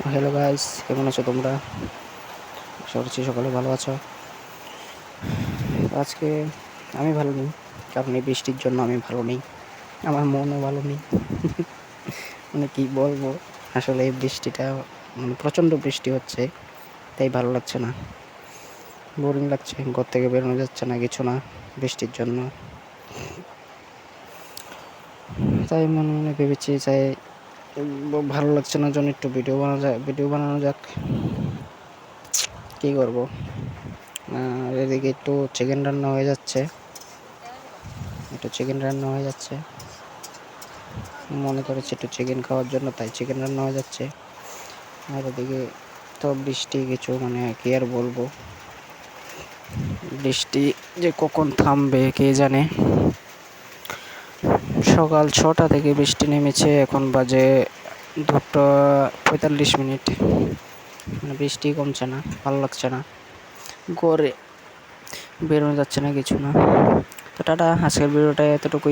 Hello guys, কেমন আছো তোমরা? আশা করছি সকালে ভালো আছো। আজকে আমি ভালো নেই, কারণ এই বৃষ্টির জন্য আমি ভালো নেই। আমার মনও ভালো নেই। মানে কি বলবো, আসলে এই বৃষ্টিটা প্রচণ্ড বৃষ্টি হচ্ছে, তাই ভালো লাগছে না, বোরিং লাগছে। ঘর থেকে বেরোনো যাচ্ছে না, কিছু না, বৃষ্টির জন্য। তাই মনে মনে ভেবেছি, তাই ভালো লাগছে না, জন্য একটু ভিডিও বানানো যাক। কী করবো? আর এদিকে একটু চিকেন রান্না হয়ে যাচ্ছে, মনে করেছে একটু চিকেন খাওয়ার জন্য, তাই চিকেন রান্না হয়ে যাচ্ছে। আর এদিকে তো বৃষ্টি, কিছু কি আর বলবো, বৃষ্টি যে কখন থামবে কে জানে। সকাল 6টা থেকে বৃষ্টি নেমেছে, এখন বাজে 2:45। বৃষ্টি কমছে না, ভালো লাগছে না, ঘরে বেরোনো যাচ্ছে না, কিছু না। তো টাটা, আজকের ভিডিওটা এতটুকুই।